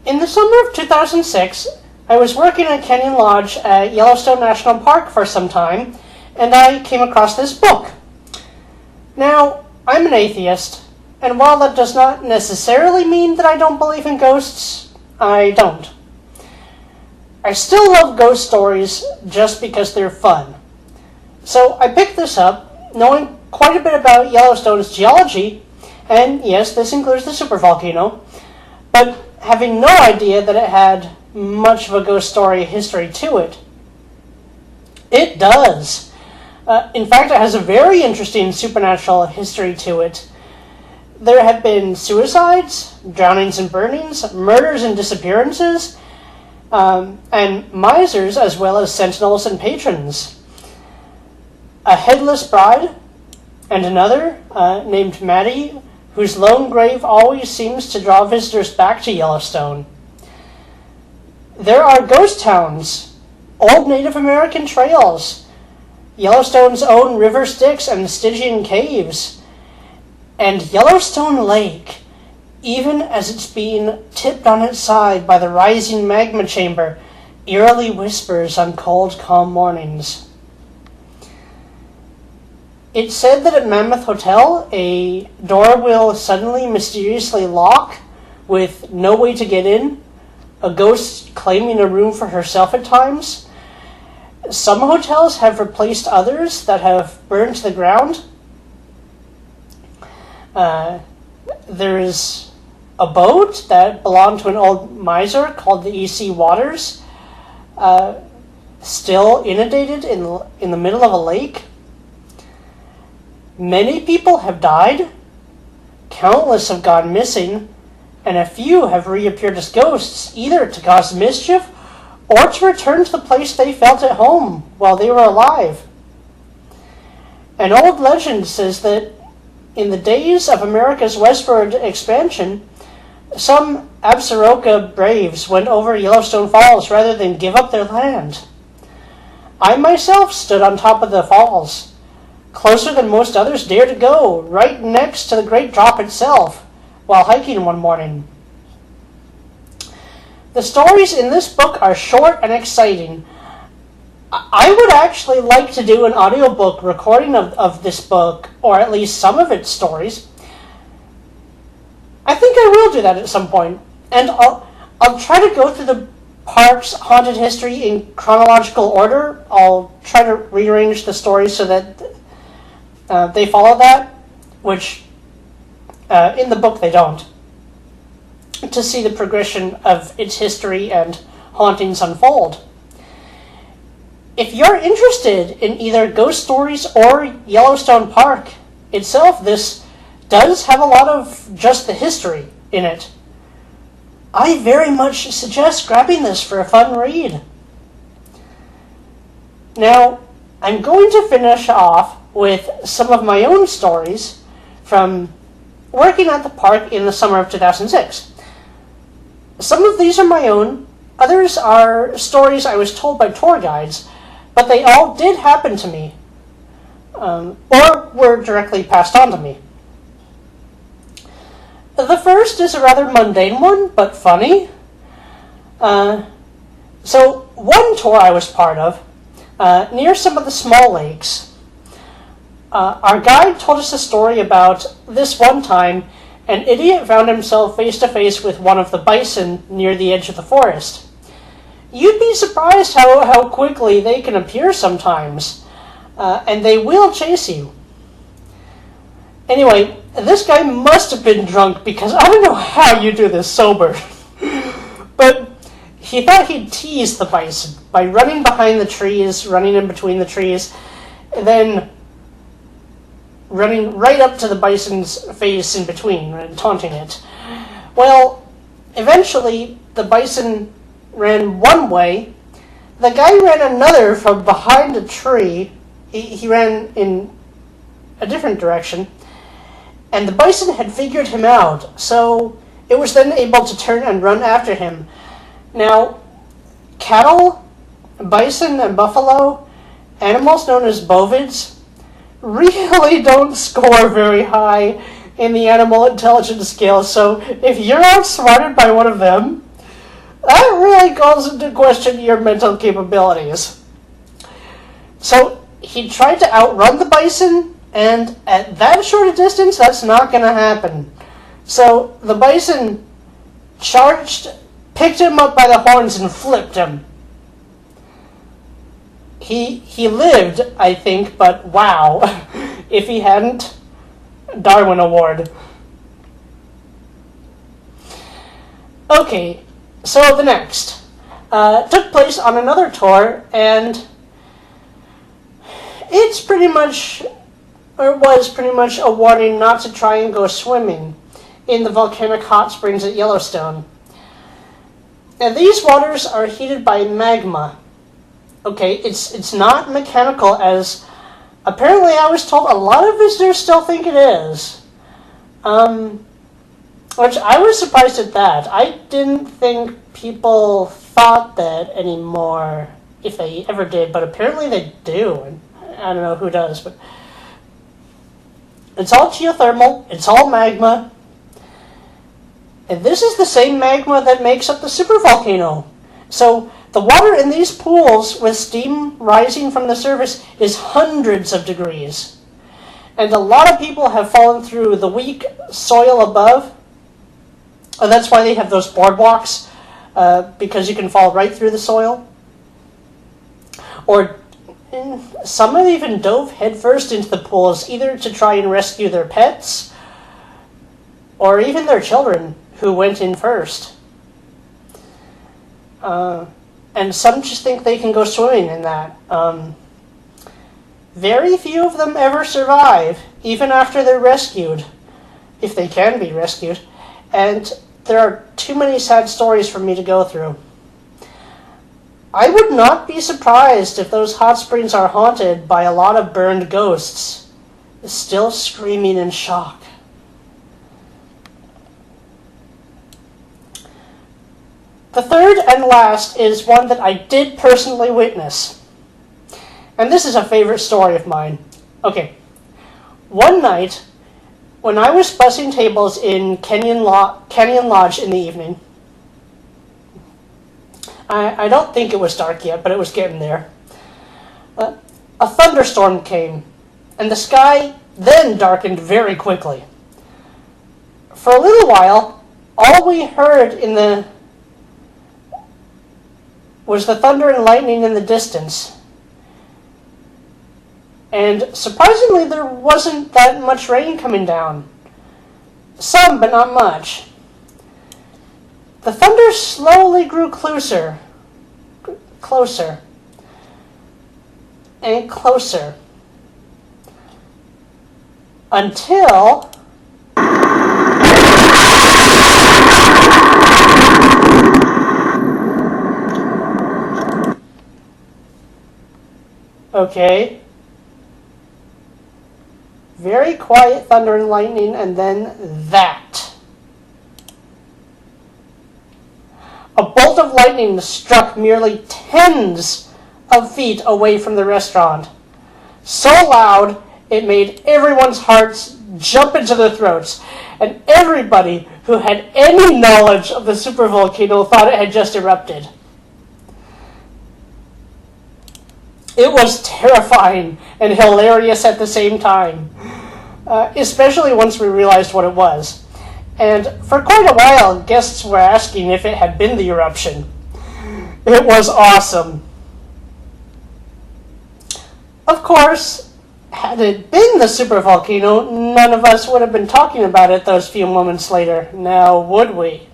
In the summer of 2006, I was working at Canyon Lodge at Yellowstone National Park for some time, and I came across this book. Now, I'm an atheist, and while that does not necessarily mean that I don't believe in ghosts, I don't. I still love ghost stories just because they're fun. So I picked this up, knowing quite a bit about Yellowstone's geology, and yes, this includes the supervolcano, but having no idea that it had much of a ghost story history to it. It does. In fact, it has a very interesting supernatural history to it. There have been suicides, drownings and burnings, murders and disappearances, and misers as well as sentinels and patrons. A headless bride and another named Maddie, whose lone grave always seems to draw visitors back to Yellowstone. There are ghost towns, old Native American trails, Yellowstone's own river Styx and Stygian caves, and Yellowstone Lake, even as it's being tipped on its side by the rising magma chamber, eerily whispers on cold, calm mornings. It's said that at Mammoth Hotel, a door will suddenly mysteriously lock with no way to get in, a ghost claiming a room for herself at times. Some hotels have replaced others that have burned to the ground. There is a boat that belonged to an old miser called the E.C. Waters, still inundated in the middle of a lake. Many people have died, countless have gone missing, and a few have reappeared as ghosts, either to cause mischief or to return to the place they felt at home while they were alive. An old legend says that in the days of America's westward expansion, some Absaroka braves went over Yellowstone Falls rather than give up their land. I myself stood on top of the falls, closer than most others dare to go, right next to the Great Drop itself, while hiking one morning. The stories in this book are short and exciting. I would actually like to do an audiobook recording of this book, or at least some of its stories. I think I will do that at some point, and I'll try to go through the park's haunted history in chronological order. I'll try to rearrange the stories so that they follow that, which in the book they don't, to see the progression of its history and hauntings unfold. If you're interested in either ghost stories or Yellowstone Park itself, this does have a lot of just the history in it. I very much suggest grabbing this for a fun read. Now, I'm going to finish off with some of my own stories from working at the park in the summer of 2006. Some of these are my own, others are stories I was told by tour guides, but they all did happen to me, or were directly passed on to me. The first is a rather mundane one, but funny. So one tour I was part of, near some of the small lakes, our guide told us a story about this one time an idiot found himself face to face with one of the bison near the edge of the forest. You'd be surprised how quickly they can appear sometimes, and they will chase you. Anyway, this guy must have been drunk because I don't know how you do this sober. But he thought he'd tease the bison by running behind the trees, running in between the trees, and then running right up to the bison's face in between and taunting it. Well, eventually the bison ran one way, the guy ran another from behind a tree. He ran in a different direction, and the bison had figured him out, so it was then able to turn and run after him. Now, cattle, bison, and buffalo, animals known as bovids, really don't score very high in the animal intelligence scale, so if you're outsmarted by one of them, that really calls into question your mental capabilities. So he tried to outrun the bison, and at that short a distance, that's not going to happen. So the bison charged, picked him up by the horns, and flipped him. He lived, I think, but wow, if he hadn't, Darwin Award. Okay, so the next took place on another tour, and it's pretty much, or was pretty much, a warning not to try and go swimming in the volcanic hot springs at Yellowstone. And these waters are heated by magma. Okay, it's not mechanical, as apparently I was told a lot of visitors still think it is. Which I was surprised at that. I didn't think people thought that anymore, if they ever did, but apparently they do. And I don't know who does, but it's all geothermal, it's all magma. And this is the same magma that makes up the supervolcano. So the water in these pools with steam rising from the surface is hundreds of degrees. And a lot of people have fallen through the weak soil above. And that's why they have those boardwalks, because you can fall right through the soil. Or some have even dove headfirst into the pools, either to try and rescue their pets, or even their children who went in first. And some just think they can go swimming in that. Very few of them ever survive, even after they're rescued, if they can be rescued. And there are too many sad stories for me to go through. I would not be surprised if those hot springs are haunted by a lot of burned ghosts, still screaming in shock. The third and last is one that I did personally witness. And this is a favorite story of mine. Okay, one night, when I was bussing tables in Canyon Lodge in the evening, I don't think it was dark yet, but it was getting there. A thunderstorm came, and the sky then darkened very quickly. For a little while, all we heard was the thunder and lightning in the distance. And surprisingly, there wasn't that much rain coming down. Some, but not much. The thunder slowly grew closer, and closer, until okay. Very quiet thunder and lightning, and then that. A bolt of lightning struck merely tens of feet away from the restaurant. So loud, it made everyone's hearts jump into their throats, and everybody who had any knowledge of the supervolcano thought it had just erupted. It was terrifying and hilarious at the same time, especially once we realized what it was. And for quite a while, guests were asking if it had been the eruption. It was awesome. Of course, had it been the supervolcano, none of us would have been talking about it those few moments later, now would we?